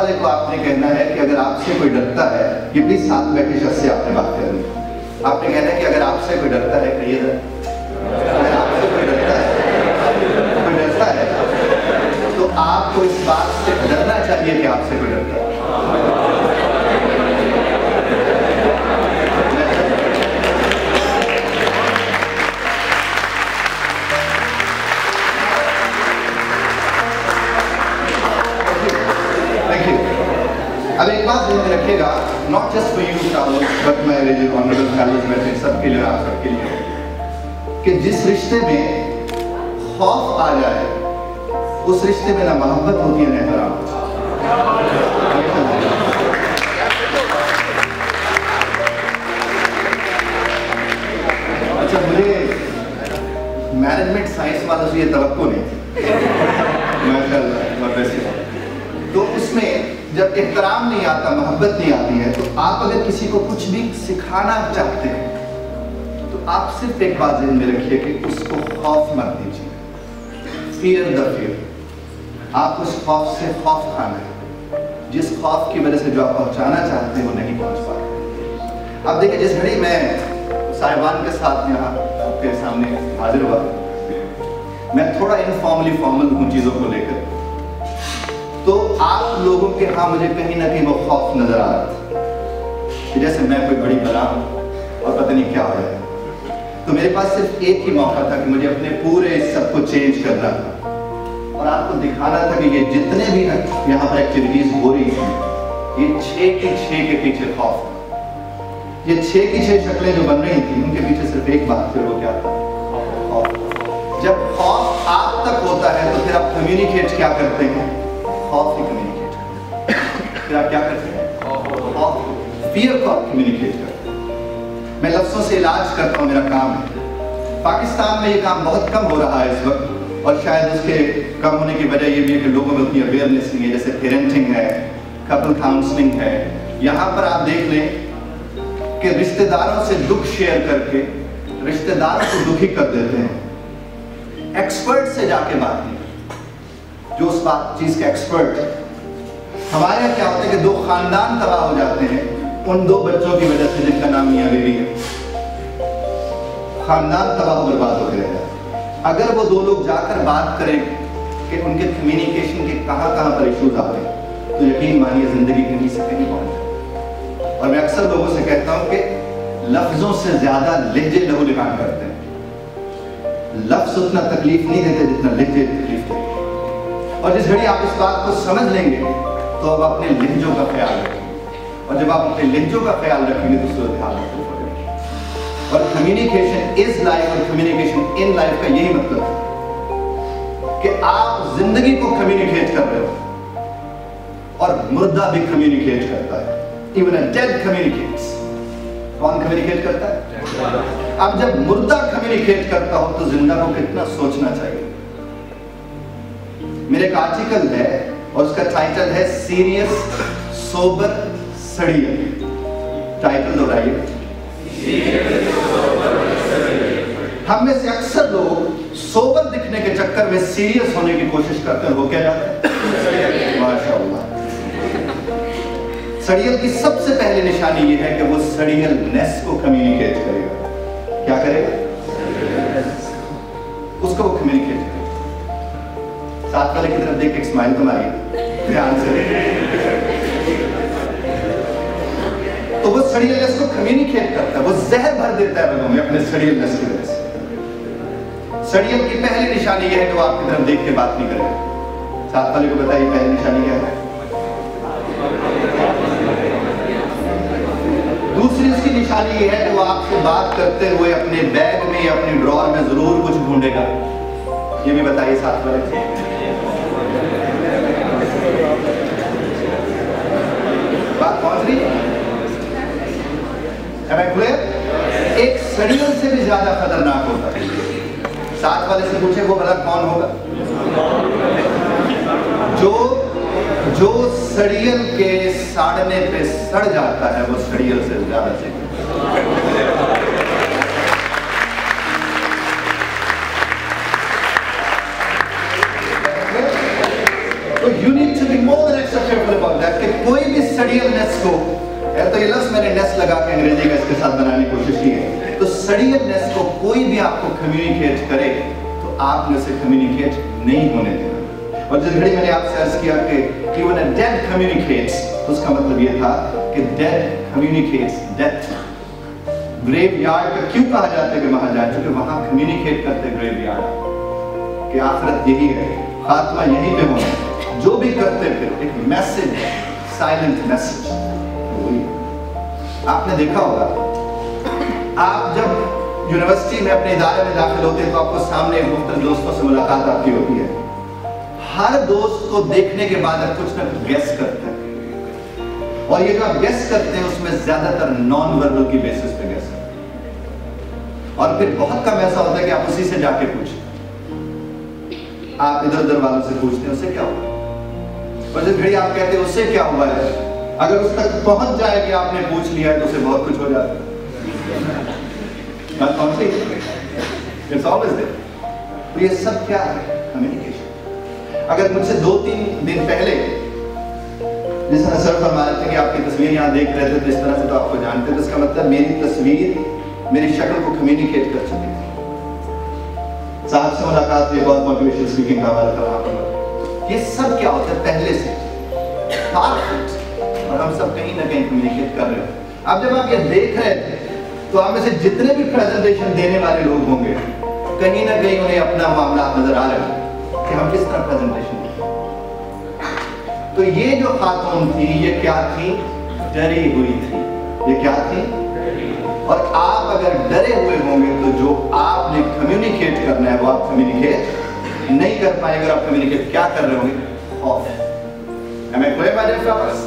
वाले को आपने कहना है कि अगर आपसे कोई डरता है, ये प्लीज साथ बैठे शख्स से आपने बात करनी, आपने कहना है कि अगर आपसे कोई डरता है, कहिए अगर आपसे कोई डरता है तो आपको इस बात से डरना चाहिए कि आपसे कोई डरता है। अब एक बात ध्यान में रखिएगा, not just for you travellers but my honourable families में सबके लिए, आप सबके लिए, कि जिस रिश्ते में खौफ आ जाए उस रिश्ते में ना मोहब्बत होती है ना एहतराम। अच्छा, मुझे मैनेजमेंट साइंस वालों से ये तवक्को नहीं माशाल्लाह, तो उसमें जब एहतराम नहीं आता, मोहब्बत नहीं आती है, तो आप अगर किसी को कुछ भी सिखाना चाहते हैं तो आप सिर्फ एक बात ध्यान में रखिए कि उसको खौफ मत दीजिए, फियर द फियर। आप उस खौफ से खौफ खाना है, जिस खौफ की वजह से जो आप पहुंचाना चाहते हैं वो नहीं पहुंच पाते। अब देखिए, जिस घड़ी मैं साहिबान के साथ यहाँ आपके सामने हाजिर हुआ, मैं थोड़ा इनफॉर्मली फॉर्मल हूँ चीज़ों को लेकर, तो आप लोगों के यहाँ मुझे कहीं ना कहीं वो खौफ नजर आ रहा था कि जैसे मैं कोई बड़ी बला हूँ और पता नहीं क्या हो जाए। तो मेरे पास सिर्फ एक ही मौका था कि मुझे अपने पूरे सब को चेंज करना था और आपको दिखाना था कि ये जितने भी यहाँ पर एक्टिविटीज हो रही हैं, ये 6 की 6 के पीछे खौफ था। ये 6 की 6 शक्लें जो बन रही थी, उनके पीछे सिर्फ एक बात थी, वो क्या था? खौफ। जब खौफ आप तक होता है तो फिर आप कम्युनिकेट क्या करते हैं? खौफ ही कम्युनिकेट करते हैं। फिर आप क्या करते हैं? खौफ, फियर को कम्युनिकेट करते हैं। मैं लफ्ज़ों से इलाज करता हूँ, मेरा काम है। पाकिस्तान में ये काम बहुत कम हो रहा है इस वक्त, और शायद उसके कम होने की वजह ये भी है कि लोगों में उतनी अवेयरनेस नहीं है। जैसे पेरेंटिंग है, कपल काउंसलिंग है, यहाँ पर आप देख लें कि रिश्तेदारों से दुख शेयर करके रिश्तेदारों को दुखी कर देते हैं। एक्सपर्ट से जाके बात नहीं, जो उस बात चीज के एक्सपर्ट है। हमारे यहाँ क्या होता है कि 2 खानदान तबाह हो जाते हैं उन 2 बच्चों की वजह से जिनका नाम मियां बीवी है। खानदान तबाह बर्बाद हो गया है। अगर वो 2 लोग जाकर बात करें कि उनके कम्युनिकेशन के कहाँ पर इश्यूज आ रहे हैं, तो यकीन मानिए जिंदगी कहीं से कहीं पहुंच जाए। और मैं अक्सर लोगों से कहता हूँ कि लफ्जों से ज्यादा लहजे लहू लिहान करते हैं। लफ्ज उतना तकलीफ नहीं देते जितना लहजे तकलीफ देते। और जिस घड़ी आप इस बात को समझ लेंगे तो अब अपने लहजों का ख्याल रखेंगे, और जब आप अपने लहजों का ख्याल रखेंगे तो सूरत हाल रखेंगे। और कम्युनिकेशन इज लाइफ और कम्युनिकेशन इन लाइफ का यही मतलब है कि आप जिंदगी को कम्युनिकेट कर रहे हो, और मुर्दा भी कम्युनिकेट करता है। Even a dead communicates. कौन कम्युनिकेट करता है? अब जब मुर्दा कम्युनिकेट करता हो तो जिंदा को कितना सोचना चाहिए। मेरे एक आर्टिकल है और उसका टाइटल है सीरियस सोबर सड़ियल। टाइटल दोहराइए। हम में से अक्सर लोग सोबर दिखने के चक्कर में सीरियस होने की कोशिश करते हैं, वो क्या जाते हैं? माशाअल्लाह। सड़ियल की सबसे पहली निशानी ये है कि वो सड़ियलनेस को कम्युनिकेट करेगा। क्या करेगा? उसको वो कम्युनिकेट करेगा। साथ वाले की तरफ देख के स्माइल तो मारिए ध्यान से। तो वो सड़ियलनेस को कम्युनिकेट करता है, वो जहर भर देता है लोगों में अपने सड़ियलनेस की वजह से। सड़ियल की पहली निशानी यह है कि वो आपकी तरफ देख के बात नहीं करेगा। साथ वाले को बताइए पहली निशानी क्या है? दूसरी उसकी निशानी ये है कि वो आपसे बात करते हुए अपने बैग में या अपने ड्रॉर में जरूर कुछ ढूंढेगा। ये भी बताइए साथ वाले। बात पहुंच रही है? एक सड़ियल से भी ज्यादा खतरनाक होता है। साथ वाले से पूछे वो भला कौन होगा? जो सड़ियल के साड़ने पे सड़ जाता है, वो सड़ियल से ज्यादा से। So you need to be more than extra careful about that. सड़ियलनेस को, तो ये लफ्ज़ मैंने नेस लगा के अंग्रेजी का इसके साथ बनाने की कोशिश की है। तो सड़ियलनेस को कोई भी आपको कम्युनिकेट करे तो आपने उसे कम्युनिकेट नहीं होने देना। और जिस घड़ी मैंने आपसे अर्ज किया कि even a dead communicates, उसका मतलब ये था कि dead communicates death। ग्रेवयार्ड का क्यों कहा जाता है कि वहां जाए? क्योंकि वहां कम्युनिकेट करते ग्रेवयार्ड कि आखिरत यही है, खात्मा यहीं पे होना है। जो भी करते फिर एक मैसेज, साइलेंट मैसेज। आपने देखा होगा, आप जब यूनिवर्सिटी में अपने इदारे में दाखिल होते हैं तो आपको सामने एक मुख्तलिफ दोस्तों से मुलाकात आपकी होती है। हर दोस्त को देखने के बाद आप कुछ ना कुछ गेस करते हैं, और ये जो आप गेस करते हैं उसमें ज्यादातर नॉन वर्बल की बेसिस पे गेस करते हैं। और फिर बहुत कम ऐसा होता है कि आप उसी से जाके पूछें। आप इधर उधर वालों से पूछते हैं उससे क्या हुआ, और जिस घड़ी आप कहते हैं उससे क्या हुआ है, अगर उस तक पहुंच जाए कि आपने पूछ लिया है तो उसे बहुत कुछ हो जाता है। It's always there। तो ये सब क्या है? कम्युनिकेशन। अगर मुझसे 2-3 दिन पहले जिस तरह सर फरमा रहे थे कि आपकी तस्वीर यहाँ देख रहे थे तो इस तरह से तो आपको जानते हैं, तो इसका मतलब मेरी तस्वीर मेरी शक्ल को कम्युनिकेट कर चुकी थी। साहब से मुलाकात हुई, बहुत मोटिवेशनल स्पीकिंग का हमारा था। ये सब क्या होता है पहले से, और हम सब कहीं ना कहीं कम्युनिकेट कर रहे हैं। अब जब आप ये देख रहे थे तो आप में से जितने भी प्रेजेंटेशन देने वाले लोग होंगे, कहीं ना कहीं उन्हें अपना मामला नजर आ रहा है कि हम किस तरह प्रेजेंटेशन दें। तो ये जो खातून थी ये क्या थी? डरी हुई थी। ये क्या थी? और आप अगर डरे हुए होंगे तो जो आपने कम्युनिकेट करना है वो आप कम्युनिकेट नहीं कर पाएंगे। आप कम्युनिकेट क्या कर रहे होंगे? Of. Am I clear, my dear fellows?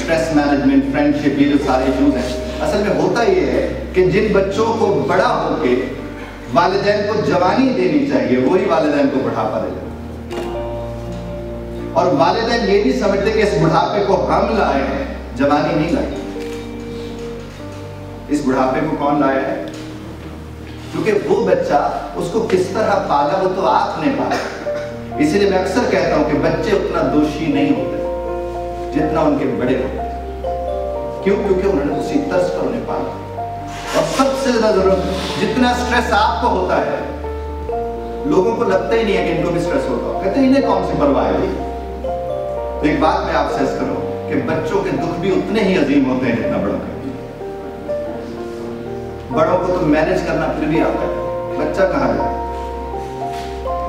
Stress management, friendship, ये जो सारे इश्यूज हैं, असल में होता ये है कि जिन बच्चों को बड़ा होके वालिदैन को जवानी देनी चाहिए वही वालिदैन को बुढ़ापा दे देते, और वालिदैन ये नहीं समझते कि इस बुढ़ापे को हम लाए हैं, जवानी नहीं लाई। इस बुढ़ापे को कौन लाया है? क्योंकि वो बच्चा उसको किस तरह पाला वो तो आपने पाला। इसीलिए मैं अक्सर कहता हूं कि बच्चे उतना दोषी नहीं होते जितना उनके बड़े होते हैं। क्यों? क्योंकि उन्होंने उसी तर्ज पर उन्हें पाला। और सबसे ज्यादा जरूरत, जितना स्ट्रेस आपको होता है लोगों को लगता ही नहीं है कि इनको भी स्ट्रेस होता है, कहते हैं इन्हें कौन सी परवाह है। तो एक बात मैं आपसे अर्ज करूं कि बच्चों के दुख भी उतने ही अजीम होते हैं जितना बड़ों के। बड़ों को तो मैनेज करना फिर भी आता है, बच्चा कहां जाए,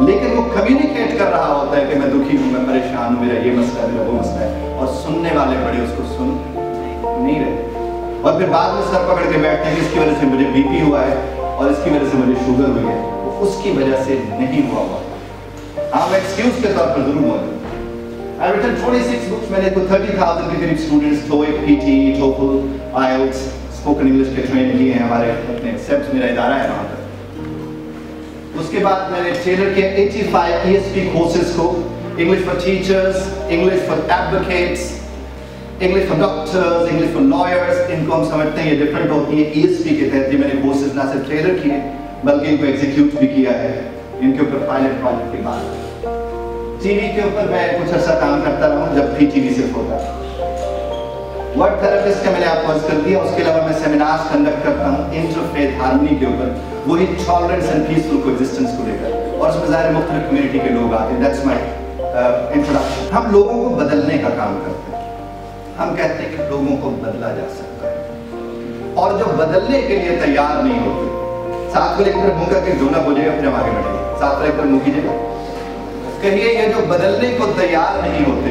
लेकिन वो कम्युनिकेट कर रहा होता है कि मैं दुखी हूं, मैं परेशान हूं, मेरा ये मसला है, मेरा वो मसला है, और सुनने वाले बड़े उसको सुन नहीं रहे। और फिर बाद में सर पकड़ के बैठते हैं कि इसकी वजह से मुझे बीपी हुआ है और इसकी वजह से मुझे शुगर हुई है, उसकी वजह से नहीं हुआ। हाँ, एक्सक्यूज के तौर पर जरूर मौजूद। I've written 26 books, मैंने 30,000 के करीब students TOEIC, PTE, TOEFL, IELTS, spoken English के ट्रेन किए हैं हमारे अपने सेप्स, मेरा इदारा है वहाँ पर। उसके बाद मैंने टेलर के 85 ESP कोर्सेज को, English for teachers, English for advocates, English for doctors, English for lawyers, इनको हम समझते हैं ये डिफरेंट होती है। ESP के तहत मैंने कोर्सेज ना सिर्फ टेलर किए बल्कि इनको एग्जीक्यूट भी किया है। इनके ऊपर पायलट प्रोजेक्ट के बाद टीवी के ऊपर मैं कुछ अर्सा काम करता रहा हूँ, जब भी टीवी सिर्फ होता है। वर्ड थेरेपिस्ट का मैंने आपको अर्ज कर दिया। उसके अलावा मैं सेमिनार्स कंडक्ट करता हूँ इंटरफेथ हार्मनी के ऊपर, वही टॉलरेंस एंड पीसफुल कोएग्जिस्टेंस को लेकर, और उसमें ज़ाहिर मुख्तलिफ कम्युनिटी के लोग आते हैं। That's my introduction. हम लोगों को बदलने का काम करते हैं। हम कहते हैं कि लोगों को बदला जा सकता है, और जो बदलने के लिए तैयार नहीं होते, साथ में एक तरफ मुंह करके जो ना बोलिएगा, फिर हम आगे बढ़ेंगे। साथ में एक तरफ मुंह कीजिएगा, कहिए ये जो बदलने को तैयार नहीं होते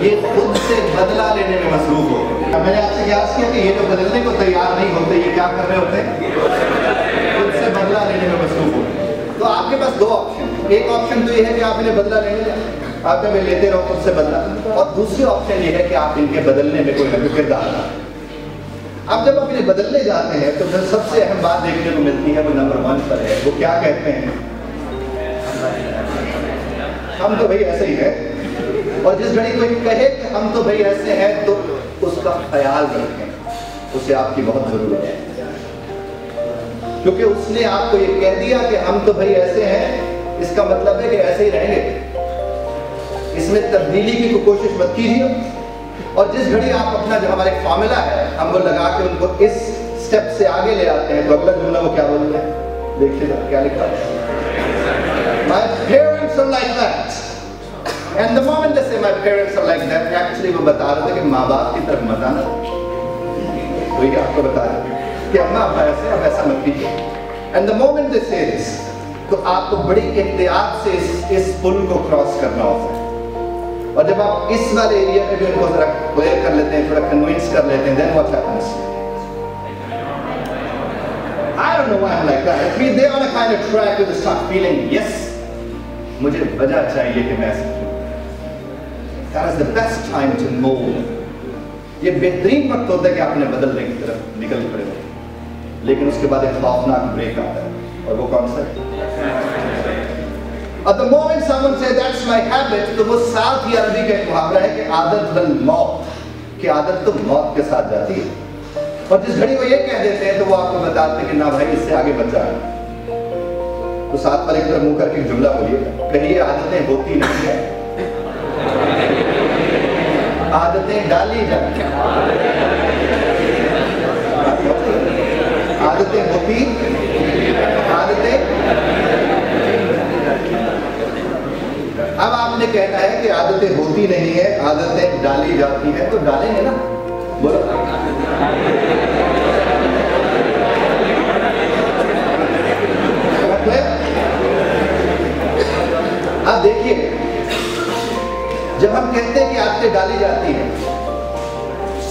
ये खुद से बदला लेने में मसरूफ होते हैं। मैंने आपसे क्या किया कि ये जो बदलने को तैयार नहीं होते ये क्या कर रहे होते हैं? खुद से बदला लेने में मसरूफ होते हैं। तो आपके पास दो ऑप्शन, एक ऑप्शन तो ये है कि आप इन्हें बदला लेने जाए, आप इन्हें लेते रहो खुद से बदला, और दूसरी ऑप्शन ये है कि आप इनके बदलने में कोई न कोई किरदार डालें। अब जब आप इन्हें बदलने जाते हैं तो फिर सबसे अहम बात देखने को मिलती है, वो नंबर 1 पर है। वो क्या कहते हैं? हम तो भाई ऐसे ही है। और जिस घड़ी कोई कहे कि हम तो भाई ऐसे हैं तो उसका ख्याल रखें, उसे आपकी बहुत जरूरत है, क्योंकि उसने आपको ये कह दिया कि हम तो भाई ऐसे हैं, इसका मतलब है कि ऐसे ही रहेंगे। इसमें तब्दीली की कोई कोशिश मत कीजिए। और जिस घड़ी आप अपना जो हमारा एक फॉर्मूला है हम वो लगा के उनको इस स्टेप से आगे ले आते हैं, तो अगला जुमला वो क्या बोलते हैं, देखिए क्या लिखा है, My parents are like that. And the moment they say my parents are like that, actually वो बता रहे थे कि माँ बाप की तरफ मत आना। वही आपको बता रहे कि अम्मा अब्बा ऐसे, अब ऐसा मत कीजिए। And the moment they say this, तो आपको बड़ी एहतियात से इस पुल को क्रॉस करना होता है। और जब आप इस वाले एरिया पे भी उनको जरा क्लियर कर लेते हैं, थोड़ा कन्विंस कर लेते हैं, then what happens? I don't know why I'm like that. They're on a kind of track where they start feeling, yes, मुझे वजह चाहिए कि मैं ऐसा हूं। That is the best time to mold. ये बेहतरीन वक्त होता है कि आपने बदलने की तरफ निकल पड़े हो, लेकिन उसके बाद एक खौफनाक ब्रेक आता है, और वो कौन सा है? At the moment someone says that's my habit, तो वो साथ ही अरबी का एक मुहावरा है कि आदत बल मौत, कि आदत तो मौत के साथ जाती है। और जिस घड़ी वो ये कह देते हैं तो वो आपको बताते हैं कि ना भाई इससे आगे बच जाए। तो साथ वाले की तरफ मुंह करके एक जुमला बोलिए, कहिए आदतें होती नहीं है, आदतें डाली जाती हैं। आदतें होती, आदतें। अब आपने कहना है कि आदतें होती नहीं है, आदतें डाली जाती हैं, तो डालेंगे ना, बोलो। अब देखिए, जब हम कहते हैं कि आदतें डाली जाती हैं,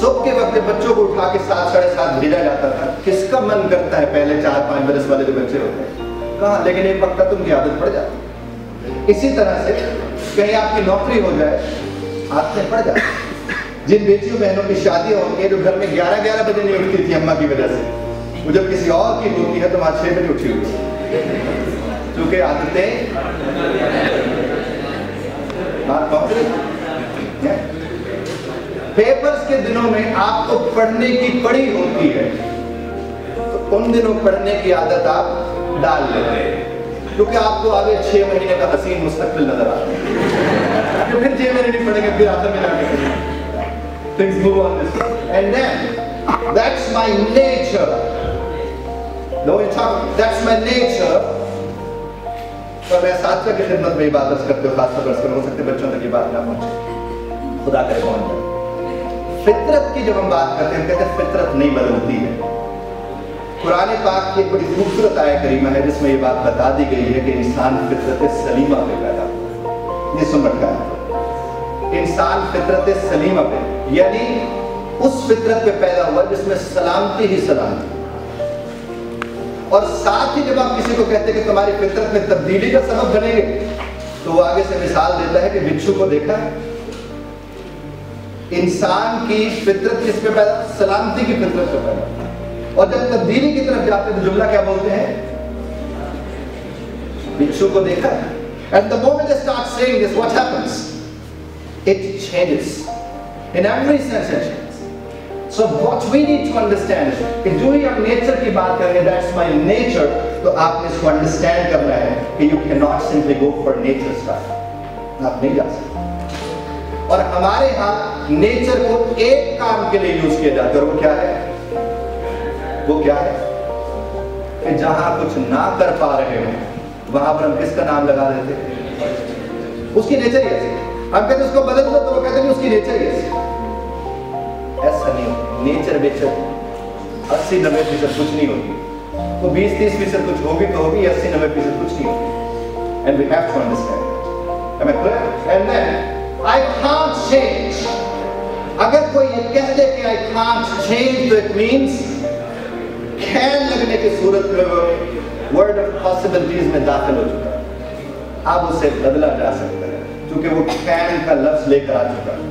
सुबह के वक्त बच्चों को उठा के 7, 7:30 भेजा जाता था, किसका मन करता है पहले 4-5 बरस वाले जो बच्चे होते हैं, कहाँ, लेकिन एक वक्त तक उनकी आदत पड़ जाती है। इसी तरह से कहीं आपकी नौकरी हो जाए, आदतें पड़ जाती हैं। जिन बेटियों बहनों की शादी होती है जो घर में 11-11 बजे नहीं उठती थी अम्मा की वजह से, वो जब किसी और की होती है तो वहां 6 बजे उठी हुई, क्योंकि आदतें बात पहुंच रही। पेपर्स के दिनों में आपको पढ़ने की पड़ी होती है, तो उन दिनों पढ़ने की आदत आप डाल लेते हैं, क्योंकि आपको आगे 6 महीने का हसीन मुस्तकबिल नजर आता है। तो फिर 6 महीने नहीं पढ़ेंगे, फिर आखिर में जाके things move on this way. And then that's my nature. No, that's my nature. तो मैं साथियों की खिदमत में बात करते हो, खासतौर पर हो सकते बच्चों तक ये बात ना पहुंचे, खुदा करे पहुंच जाए। फितरत की जब हम बात करते हैं, कहते हैं फितरत नहीं बदलती है। कुरान पाक की एक बड़ी खूबसूरत आयत करीमा है जिसमें ये बात बता दी गई है कि इंसान फितरत सलीमा पे पैदा हुआ। ये सुन रखा है, इंसान फितरत सलीमा पे, यानी उस फितरत पे पैदा हुआ जिसमें सलामती ही सलामती। और साथ ही जब आप किसी को कहते हैं कि तुम्हारी फितरत में तब्दीली का सबब बनेंगे, तो वो आगे से मिसाल देता है कि बिच्छू को देखा है, इंसान की फितरत किस पे पैदा, सलामती की फितरत पे पैदा। और जब तब्दीली की तरफ जाते हैं तो जुमला क्या बोलते हैं, बिच्छू को देखा है। And the moment they start saying this, what happens? It changes. In every sense it changes. So what we need to understand is कि जो ही हम नेचर की बात करेंगे, that's my nature, तो आपने इसको अंडरस्टैंड करना है कि you cannot simply go for nature stuff. आप नहीं जा सकते। और हमारे यहाँ नेचर को एक काम के लिए यूज किया जाता है, और वो क्या है? वो क्या है कि जहां कुछ ना कर पा रहे हो वहां पर हम किसका नाम लगा देते हैं? उसकी नेचर ही ऐसी। हम कहते उसको बदल दो, तो वो कहते नहीं उसकी नेचर ही ऐसी। ऐसा नहीं होता, नेचर बेचर 80-90% कुछ नहीं होती, वो 20-30% कुछ होगी तो होगी, 80-90% कुछ नहीं होगी। And we have to understand that. Am I clear? And then I can't change. अगर कोई ये कह दे कि I can't change, तो it means can लगने की सूरत में वो वर्ड ऑफ पॉसिबिलिटीज में दाखिल हो चुका है। अब उसे बदला जा सकता है, क्योंकि वो can का लफ्ज लेकर आ चुका है।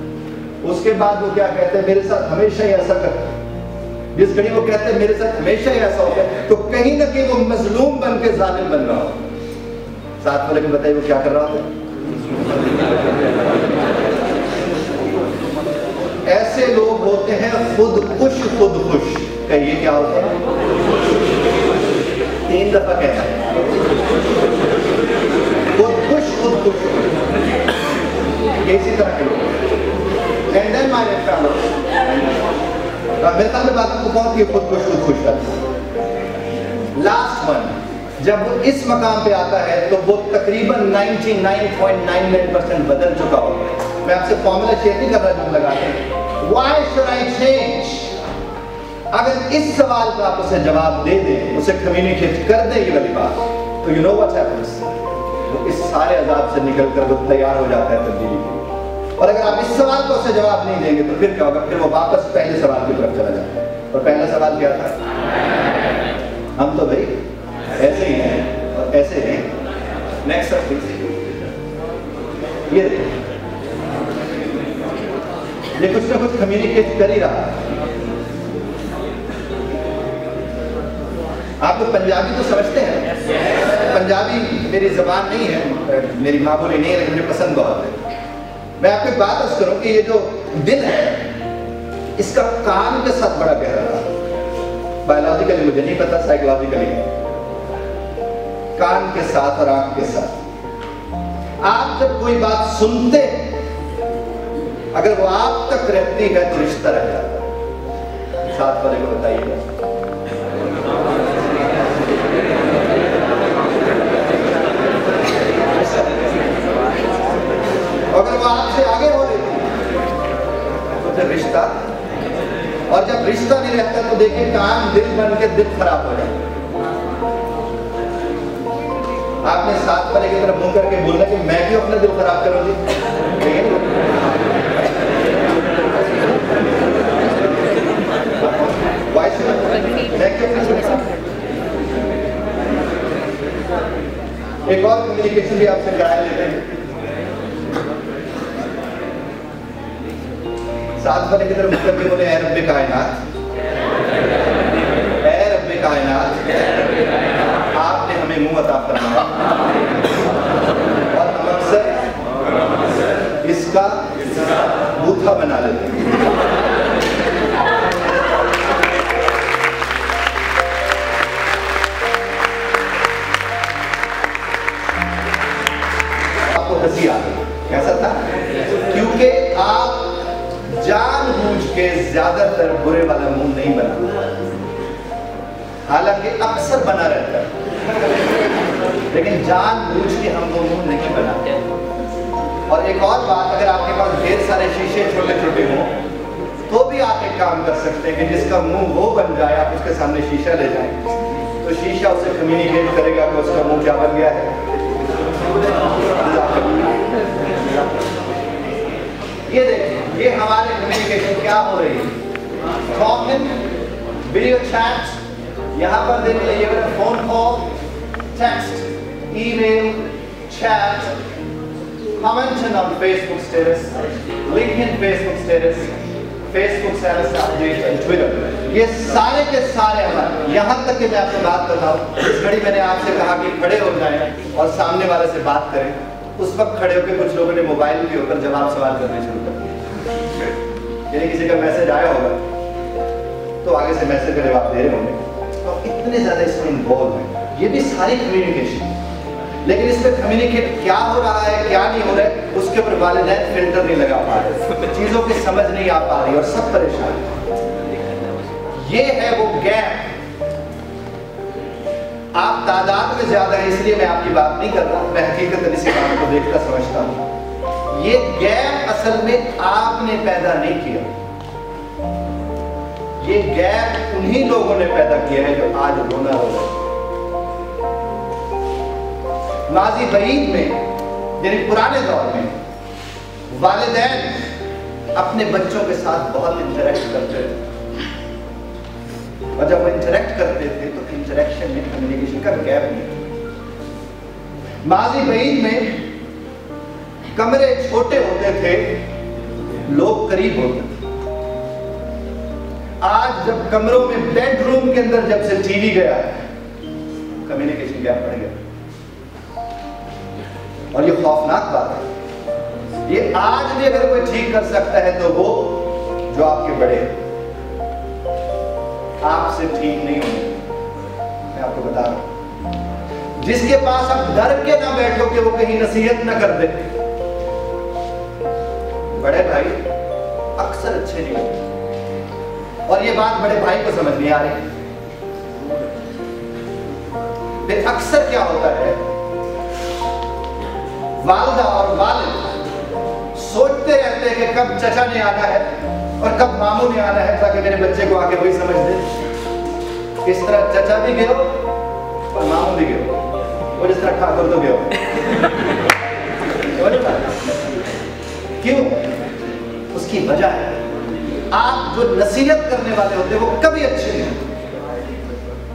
उसके बाद वो क्या कहते हैं, मेरे साथ हमेशा ही ऐसा करते हैं। जिस घड़ी वो कहते हैं मेरे साथ हमेशा ही ऐसा होता है, तो कहीं ना कहीं वो मजलूम बन के जालिम बन रहा हो। साथ वाले को बताइए वो क्या कर रहा होता है? ऐसे लोग होते हैं खुद खुश। कहिए क्या होता है? 3 दफा कहना है, खुद खुश। इसी तरह के लोग। एंड देन माय फेलो, मेरे ख्याल में बात को बहुत ही खुद खुश करता है। लास्ट वन, जब वो इस मकाम पे आता है तो वो तकरीबन 99.99% बदल चुका होगा। मैं आपसे फॉर्मूला शेयर नहीं कर रहा जो लगाते हैं, Why should I change? अगर इस सवाल का आप उसे जवाब दे दें, उसे कम्युनिकेट कर दें ये वाली बात, तो you know what happens? वो इस सारे अजाब से निकलकर वो तैयार हो जाता है तब्दीली के लिए। और अगर आप इस सवाल का उसे जवाब नहीं देंगे तो फिर क्या होगा? फिर वो वापस पहले सवाल की तरफ चला जाता है। और पहला सवाल क्या था? हम तो भाई ऐसे ही हैं और ऐसे हैं। नेक्स्ट सब ये देखो, ये कुछ ना कुछ कम्युनिकेट कर ही रहा है। आप लोग पंजाबी तो समझते हैं? पंजाबी मेरी जबान नहीं है, मेरी माँ बोली नहीं है, लेकिन मुझे पसंद बहुत है। मैं आपको एक बात अर्ज करूं कि ये जो दिल है, इसका कान के साथ बड़ा गहरा था। बायोलॉजिकली मुझे नहीं पता, साइकोलॉजिकली कान के साथ और आंख के साथ। आप जब कोई बात सुनते हैं, अगर वो आप तक रहती है तो रिश्ता रह जाता है। साथ वाले को बताइएगा। अगर वो आपसे आगे हो रही तो फिर रिश्ता, और जब रिश्ता नहीं रहता तो देखिए कान दिल बन के दिल खराब हो जाता है। आपने साथ वाले की तरफ मुंह करके बोलना कि मैं क्यों अपना दिल खराब करूंगी? एक और कम्युनिकेशन भी आपसे कराया लेते हैं। साथ वाले की तरफ मुंह करके बोले, ऐ रब्बे कायनात, ऐ रब्बे कायनात, आपने हमें मुंह अता फरमाया और हम अक्सर इसका बूथा बना लेते हैं। आपको हंसी आ गई, कैसा था? क्योंकि आप जानबूझ के ज्यादातर बुरे वाला मुंह नहीं बनाते, हालांकि अक्सर बना रहता है, लेकिन जानबूझ के हम वो मुंह नहीं बनाते। और एक और बात, अगर आपके पास ढेर सारे शीशे छोटे छोटे हों तो भी आप एक काम कर सकते हैं कि जिसका मुंह वो बन जाए, आप उसके सामने शीशा ले जाएं तो शीशा उसे कम्युनिकेट करेगा कि उसका मुंह क्या बन गया है। ये देखिए, ये हमारे कम्युनिकेशन क्या हो रही है? टॉकिंग, वीडियो चैट, यहाँ पर देख लीजिए phone call, text, email, chat, comment on Facebook status, LinkedIn Facebook status, Facebook status update and Twitter, ये सारे के सारे हमारे। यहाँ तक कि मैं आपको बात बताऊँ, इस घड़ी मैंने आपसे कहा कि खड़े हो जाएं और सामने वाले से बात करें, उस वक्त खड़े होकर कुछ लोगों ने मोबाइल के ऊपर जवाब सवाल करने शुरू कर दिए। यानी किसी का मैसेज आया होगा तो आगे से मैसेज का जवाब दे रहे होंगे, तो इतने ज्यादा इसमें इन्वॉल्व हैं। ये भी सारी कम्युनिकेशन, लेकिन इसमें कम्युनिकेट क्या हो रहा है क्या नहीं हो रहा है उसके ऊपर वालिदैन फिल्टर नहीं लगा पा रहे, चीजों की समझ नहीं आ पा रही और सब परेशान। ये है वो गैप। आप तादाद में ज्यादा है इसलिए मैं आपकी बात नहीं कर रहा, मैं हकीकत इसी बात को देखता समझता हूँ। ये गैप असल में आपने पैदा नहीं किया, ये गैप उन्हीं लोगों ने पैदा किया है जो आज रोना रो रहे हैं। माजी बईद में, यानी पुराने दौर में, वालिदैन अपने बच्चों के साथ बहुत इंटरेक्ट करते थे, और जब वो इंटरेक्ट करते थे तो इंटरेक्शन में कम्युनिकेशन का गैप नहीं था। माजी बईद में कमरे छोटे होते थे, लोग करीब होते थे। आज जब कमरों में, बेडरूम के अंदर जब से टीवी गया, कम्युनिकेशन गैप पड़ गया। और ये खौफनाक बात है। ये आज भी अगर कोई ठीक कर सकता है तो वो जो आपके बड़े हैं, आपसे ठीक नहीं होंगे। मैं आपको बता रहा हूं, जिसके पास आप डर के ना बैठो कि वो कहीं नसीहत ना कर दे, बड़े भाई अक्सर अच्छे नहीं होते, और ये बात बड़े भाई को समझ नहीं आ रही। फिर अक्सर क्या होता है, वालिदा और वालिद सोचते रहते हैं कि कब चचा ने आना है और कब मामू ने आना है, ताकि मेरे बच्चे को आके वही समझ दे। इस तरह चचा भी गए और मामू भी गए, और इस तरह ठाकुर तो गए। क्यों? उसकी वजह है, आप जो नसीहत करने वाले होते हैं वो कभी अच्छे नहीं होते,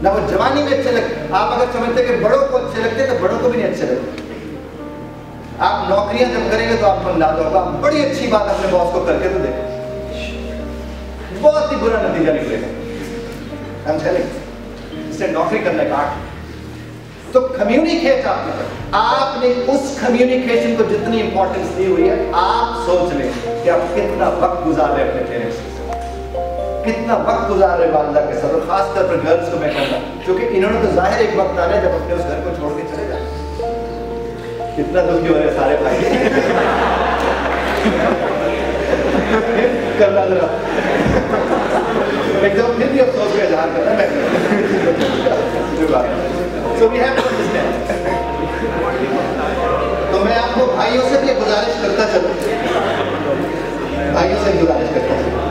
ना वो जवानी में अच्छे लगते। आप अगर समझते कि बड़ों को अच्छे लगते तो बड़ों को भी नहीं अच्छे लगते। आप नौकरियां जब करेंगे तो आपको अंदाजा होगा, बड़ी अच्छी बात अपने बॉस को करके तो देखो, बहुत ही बुरा नतीजा निकलेगा। हम चलें इससे नौकरी करने का तो कम्युनिकेट आपने उस कम्युनिकेशन को जितनी इंपॉर्टेंस दी हुई है, आप सोच लें कि आप कितना वक्त गुजार रहे अपने पेरेंट्स के साथ, कितना वक्त गुजार रहे वालिदा के साथ, और खासतौर पर गर्ल्स को मैं कहता हूं, क्योंकि इन्होंने तो जाहिर एक वक्त आ रहा है जब अपने उस घर को छोड़ के चले जाए। कितना दुखी हो रहे सारे भाई करना जरा एकदम फिर भी अफसोस का इजहार करना मैं। So we have to understand। तो मैं आपको भाइयों से भी गुजारिश करता चलूं, भाइयों से गुजारिश करता चलूं।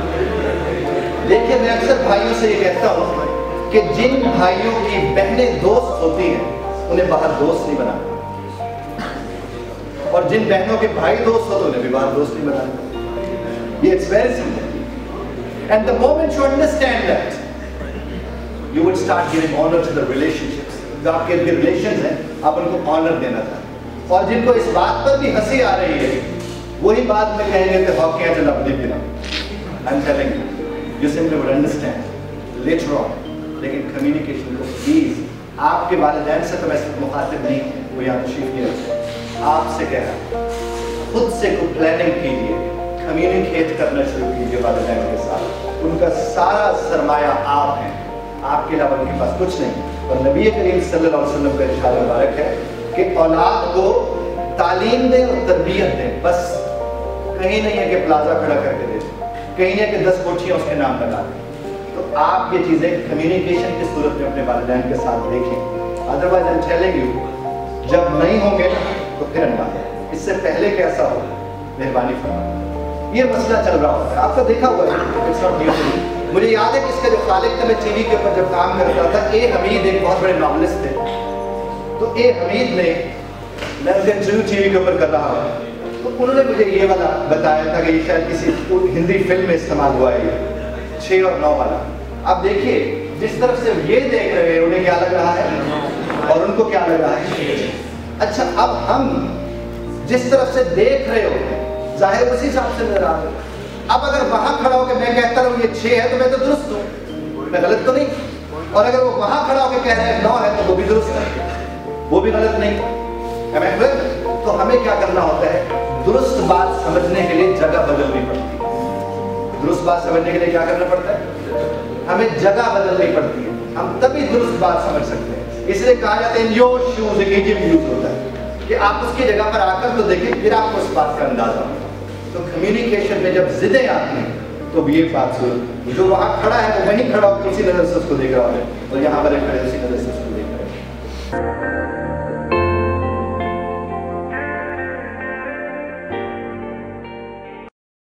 देखिए, मैं अक्सर भाइयों से ये कहता हूं कि जिन भाइयों की बहनें दोस्त होती हैं उन्हें बाहर दोस्त नहीं बनाना, और जिन बहनों के भाई दोस्त होते उन्हें भी बाहर दोस्त नहीं बनाना। ये it's very simple. And the moment you understand that, you would start giving honor to the relationships। जो आपके रिलेशंस हैं, आप उनको ऑनर देना चाहिए। और जिनको इस बात पर भी हंसी आ रही है, वही बात में कहेंगे कि हॉकी है चल अपने बिना। I'm telling you, you simply would understand later on। लेकिन कम्युनिकेशन को प्लीज, आपके वालिदैन से तो मैं मुखातिब नहीं, वो यहाँ तशरीफ नहीं रखते, आपसे कह रहा हूँ, खुद से कोई प्लानिंग कीजिए, कम्युनिकेट करना शुरू कीजिए वालिदैन के साथ। उनका सारा सरमाया आप हैं, आपके अलावा उनके पास कुछ नहीं। और नबी करीम सल्लल्लाहु अलैहि वसल्लम का इरशाद मुबारक है कि औलाद को तालीम दें और तरबियत दें, बस कहीं नहीं है कि प्लाजा खड़ा करके दे, कहीं नहीं है कि 10 कोठियाँ उसके नाम लगा दें। तो आप ये चीज़ें कम्युनिकेशन की सूरत में अपने वालिदैन के साथ देखें। Otherwise I am telling you, जब नहीं होंगे तो फिर अंदाजा, इससे पहले कैसा हो, मेहरबानी फरमा। ये मसला चल रहा होता है, आपका देखा हुआ है, इट्स नॉट न्यू। मुझे याद है कि इसका जो खालिक था, मैं टीवी के ऊपर जब काम करता था, ए हमीद एक बहुत बड़े नॉवलिस्ट थे। तो ए हमीद ने, मैं उनका इंटरव्यू टीवी के ऊपर कर रहा हूँ, तो उन्होंने मुझे ये वाला बताया था कि ये शायद किसी हिंदी फिल्म में इस्तेमाल हुआ है, 6 और 9 वाला। आप देखिए, जिस तरफ से ये देख रहे हैं उन्हें क्या लग रहा है और उनको क्या लग रहा है। अच्छा, अब हम जिस तरफ से देख रहे हो जाहिर उसी हिसाब से नजर आ रहे हो। अब अगर वहां खड़ा होकर मैं कहता रहूं ये 6 है तो मैं तो दुरुस्त हूं, मैं गलत तो नहीं। और अगर वो वहां खड़ा होकर कह रहे हैं 9 है तो वो भी दुरुस्त है, वो भी गलत नहीं। तो हमें क्या करना होता है, दुरुस्त बात समझने के लिए जगह बदलनी पड़ती है। दुरुस्त बात समझने के लिए क्या करना पड़ता है, हमें जगह बदलनी पड़ती है, हम तभी दुरुस्त बात समझ सकते हैं। इसलिए कहा जाता है योर शूज एक इडियम यूज होता है कि आप उसकी जगह पर आकर तो देखिए, फिर आपको उस बात का अंदाजा होगा। तो कम्युनिकेशन में जब जिद्दें आती हैं तो ये बात सुन, जो वहाँ खड़ा है वो वहीं खड़ा होकर उसी नजर से उसको देख रहा है, और यहाँ पर खड़े उसी नजर से उसको देख रहे हैं।